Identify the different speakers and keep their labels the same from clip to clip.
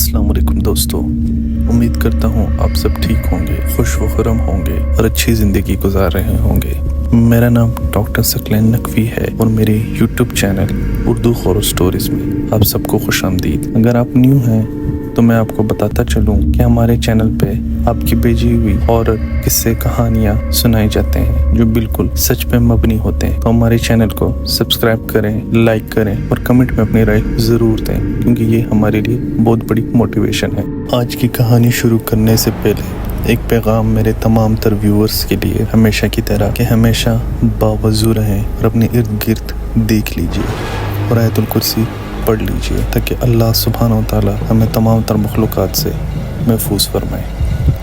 Speaker 1: अस्सलाम वालेकुम दोस्तों, उम्मीद करता हूँ आप सब ठीक होंगे, खुश व खुरम होंगे और अच्छी ज़िंदगी गुजार रहे होंगे। मेरा नाम डॉक्टर सकलैन नकवी है और मेरे YouTube channel Urdu horror stories में आप सबको खुशामदीद। अगर आप न्यू हैं तो मैं आपको बताता चलूँ कि हमारे चैनल पे आपकी भेजी हुई हॉरर किस्से कहानियाँ सुनाए जाते हैं जो बिल्कुल सच पे मबनी होते हैं। तो हमारे चैनल को सब्सक्राइब करें, लाइक करें और कमेंट में अपनी राय ज़रूर दें क्योंकि ये हमारे लिए बहुत बड़ी मोटिवेशन है। आज की कहानी शुरू करने से पहले एक पैगाम मेरे तमाम तर व्यूअर्स के लिए हमेशा की तरह कि हमेशा बावजू रहें और अपने इर्द गिर्द देख लीजिए और आयतुल कुर्सी पढ़ लीजिए ताकि अल्लाह सुब्हानहू तआला हमें तमाम तर मखलूक़ात से महफूज फरमाए।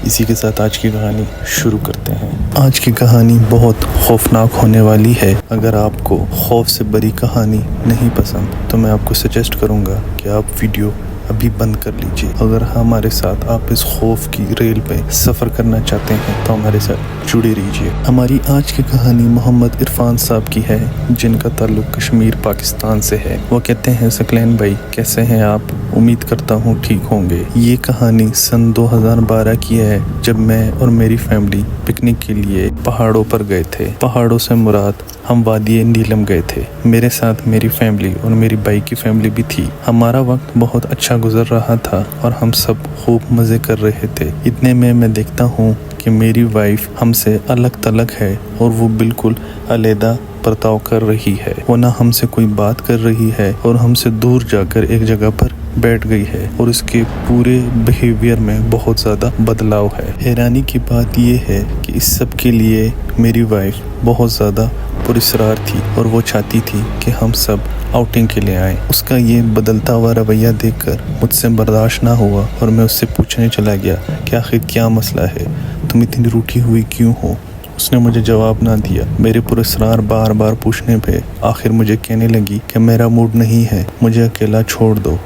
Speaker 1: इसी के साथ आज की कहानी शुरू करते हैं। आज की कहानी बहुत खौफनाक होने वाली है। अगर आपको खौफ से भरी कहानी नहीं पसंद तो मैं आपको सजेस्ट करूंगा कि आप वीडियो अभी बंद कर लीजिए। अगर हमारे साथ आप इस खौफ की रेल पे सफ़र करना चाहते हैं तो हमारे साथ जुड़े रहिए। हमारी आज की कहानी मोहम्मद इरफान साहब की है जिनका ताल्लुक़ कश्मीर पाकिस्तान से है। वो कहते हैं सकलैन भाई कैसे हैं आप, उम्मीद करता हूँ ठीक होंगे। ये कहानी सन 2012 की है जब मैं और मेरी फैमिली पिकनिक के लिए पहाड़ों पर गए थे। पहाड़ों से मुराद हम वादी नीलम गए थे। मेरे साथ मेरी फैमिली और मेरी भाई की फैमिली भी थी। हमारा वक्त बहुत अच्छा गुजर रहा था और हम सब खूब मज़े कर रहे थे। इतने में मैं देखता हूँ कि मेरी वाइफ हमसे अलग तलग है और वो बिल्कुल अलहदा बर्ताव कर रही है। वो ना हमसे कोई बात कर रही है और हमसे दूर जाकर एक जगह पर बैठ गई है और उसके पूरे बिहेवियर में बहुत ज़्यादा बदलाव है। हैरानी की बात यह है कि इस सब के लिए मेरी वाइफ बहुत ज़्यादा पुरस्कार थी और वो चाहती थी कि हम सब आउटिंग के लिए आएँ। उसका ये बदलता हुआ रवैया देखकर मुझसे बर्दाश्त ना हुआ और मैं उससे पूछने चला गया कि आखिर क्या मसला है, तुम इतनी रूठी हुई क्यों हो। उसने मुझे जवाब ना दिया। मेरे पुरस्कार बार बार पूछने पे आखिर मुझे कहने लगी कि मेरा मूड नहीं है, मुझे अकेला छोड़ दो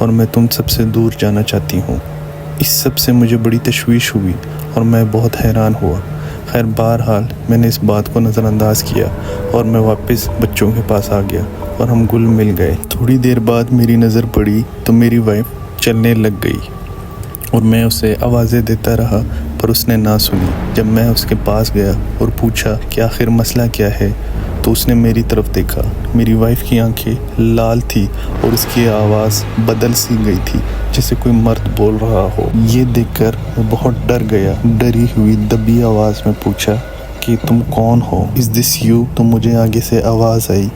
Speaker 1: और मैं तुम सबसे दूर जाना चाहती हूँ। इस सब से मुझे बड़ी तशवीश हुई और मैं बहुत हैरान हुआ। खैर बहरहाल मैंने इस बात को नज़रअंदाज किया और मैं वापस बच्चों के पास आ गया और हम घुल मिल गए। थोड़ी देर बाद मेरी नज़र पड़ी तो मेरी वाइफ चलने लग गई और मैं उसे आवाज़ें देता रहा पर उसने ना सुनी। जब मैं उसके पास गया और पूछा कि आखिर मसला क्या है तो उसने मेरी तरफ देखा। मेरी वाइफ की आंखें लाल थी और उसकी आवाज़ बदल सी गई थी जैसे कोई मर्द बोल रहा हो। ये देखकर मैं बहुत डर गया। डरी हुई दबी आवाज़ में पूछा कि तुम कौन हो, इज़ दिस यू। तो मुझे आगे से आवाज़ आई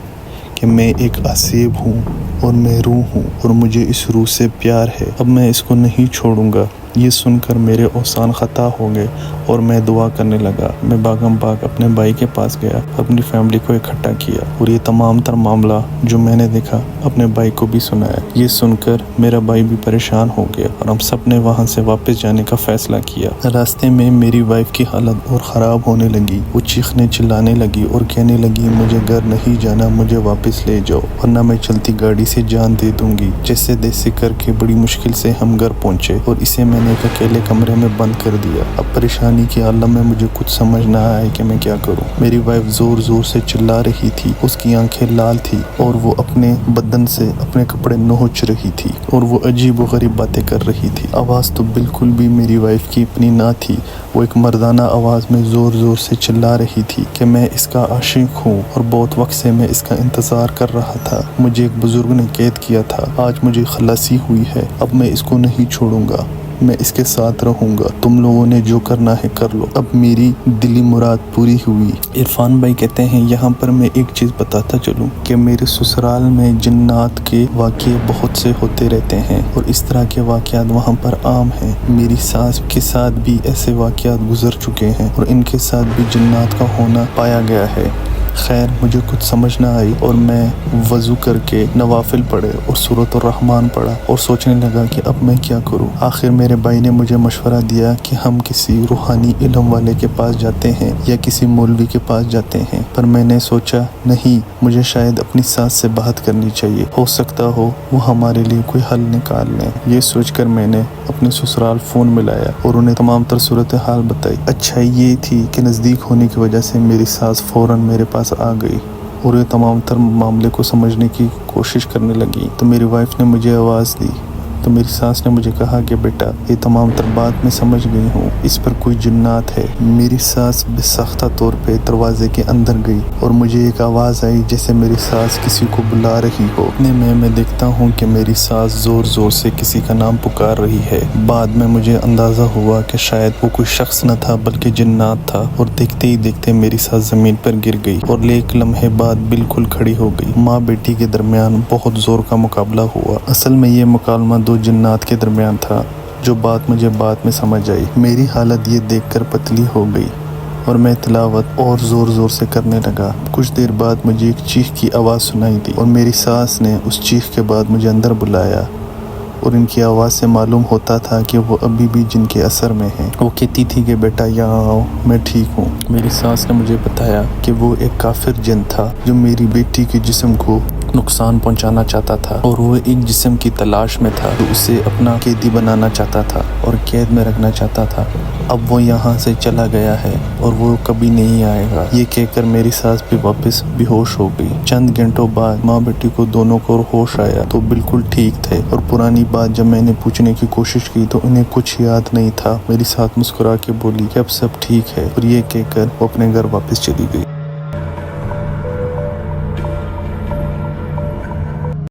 Speaker 1: कि मैं एक आसेब हूँ और मैं रूह हूँ और मुझे इस रूह से प्यार है, अब मैं इसको नहीं छोड़ूंगा। ये सुनकर मेरे औसान ख़ता हो गए और मैं दुआ करने लगा। मैं भागम भाग अपने भाई के पास गया, अपनी फैमिली को इकट्ठा किया और ये तमाम तर मामला जो मैंने देखा अपने भाई को भी सुनाया। ये सुनकर मेरा भाई भी परेशान हो गया और हम सब ने वहाँ से वापस जाने का फ़ैसला किया। रास्ते में मेरी वाइफ की हालत और ख़राब होने लगी। वो चीखने चिल्लाने लगी और कहने लगी मुझे घर नहीं जाना, मुझे वापस ले जाओ वरना मैं चलती गाड़ी से जान दे दूँगी। जैसे तैसे करके बड़ी मुश्किल से हम घर पहुँचे और इसे मैंने एक अकेले कमरे में बंद कर दिया। अब परेशानी की आलम में मुझे कुछ समझ ना आया कि मैं क्या करूं। मेरी वाइफ जोर जोर से चिल्ला रही थी, उसकी आंखें लाल थी और वो अपने बदन से अपने कपड़े नोच रही थी और वो अजीब व गरीब बातें कर रही थी। आवाज़ तो बिल्कुल भी मेरी वाइफ की अपनी ना थी। वो एक मर्दाना आवाज़ में ज़ोर ज़ोर से चिल्ला रही थी कि मैं इसका आशिक हूँ और बहुत वक्त से मैं इसका इंतज़ार कर रहा था। मुझे एक बुज़ुर्ग ने कैद किया था, आज मुझे खलासी हुई है, अब मैं इसको नहीं छोड़ूंगा, मैं इसके साथ रहूँगा। तुम लोगों ने जो करना है कर लो, अब मेरी दिली मुराद पूरी हुई। इरफान भाई कहते हैं यहाँ पर मैं एक चीज़ बताता चलूँ कि मेरे ससुराल में जिन्नात के वाक़े बहुत से होते रहते हैं और इस तरह के वाक़यात वहाँ पर आम हैं। मेरी सास के साथ भी ऐसे वाक़यात गुजर चुके हैं और इनके साथ भी जिन्नात का होना पाया गया है। खैर मुझे कुछ समझ ना आई और मैं वज़ू करके नवाफिल पढ़े और सूरत रहमान पढ़ा और सोचने लगा कि अब मैं क्या करूं। आखिर मेरे भाई ने मुझे मशवरा दिया कि हम किसी रूहानी इल्म वाले के पास जाते हैं या किसी मौलवी के पास जाते हैं, पर मैंने सोचा नहीं, मुझे शायद अपनी सास से बात करनी चाहिए, हो सकता हो वो हमारे लिए कोई हल निकाल लें। ये सोचकर मैंने अपने ससुराल फ़ोन मिलाया और उन्हें तमाम तर सूरत हाल बताई। अच्छा ये थी कि नज़दीक होने की वजह से मेरी सास फ़ौरन मेरे पास आ गई और ये तमाम तर मामले को समझने की कोशिश करने लगी। तो मेरी वाइफ ने मुझे आवाज़ दी तो मेरी सास ने मुझे कहा कि बेटा ये तमाम तर बात मैं समझ गई हूँ, इस पर कोई जिन्नात है। मेरी सास बेसाख्ता तौर पे दरवाजे के अंदर गई और मुझे एक आवाज़ आई जैसे मेरी सास किसी को बुला रही हो। इतने में मैं देखता हूँ कि मेरी सास जोर जोर से किसी का नाम पुकार रही है। बाद में मुझे अंदाज़ा हुआ कि शायद वो कोई शख्स न था बल्कि जिन्नात था, और देखते ही देखते मेरी सास ज़मीन पर गिर गई और एक लम्हे बाद बिल्कुल खड़ी हो गई। माँ बेटी के दरमियान बहुत ज़ोर का मुकाबला हुआ। असल में ये मुकाबला दो जिन्नात के दरमियान था, जो बात मुझे बाद में समझ आई। मेरी हालत ये देखकर पतली हो गई और मैं तिलावत और ज़ोर ज़ोर से करने लगा। कुछ देर बाद मुझे एक चीख की आवाज़ सुनाई दी और मेरी सास ने उस चीख के बाद मुझे अंदर बुलाया, और इनकी आवाज़ से मालूम होता था कि वो अभी भी जिन के असर में हैं। वो कहती थी कि बेटा यहाँ आओ, मैं ठीक हूँ। मेरी सास ने मुझे बताया कि वो एक काफिर जिन था जो मेरी बेटी के जिस्म को नुकसान पहुंचाना चाहता था, और वो एक जिस्म की तलाश में था जो उसे अपना कैदी बनाना चाहता था और कैद में रखना चाहता था। अब वो यहाँ से चला गया है और वो कभी नहीं आएगा। ये कहकर मेरी सास भी वापस बेहोश हो गई। चंद घंटों बाद माँ बेटी को दोनों को होश आया तो बिल्कुल ठीक थे, और पुरानी बात जब मैंने पूछने की कोशिश की तो उन्हें कुछ याद नहीं था। मेरी सास मुस्कुरा के बोली कि अब सब ठीक है, और ये कहकर वो अपने घर वापस चली गई।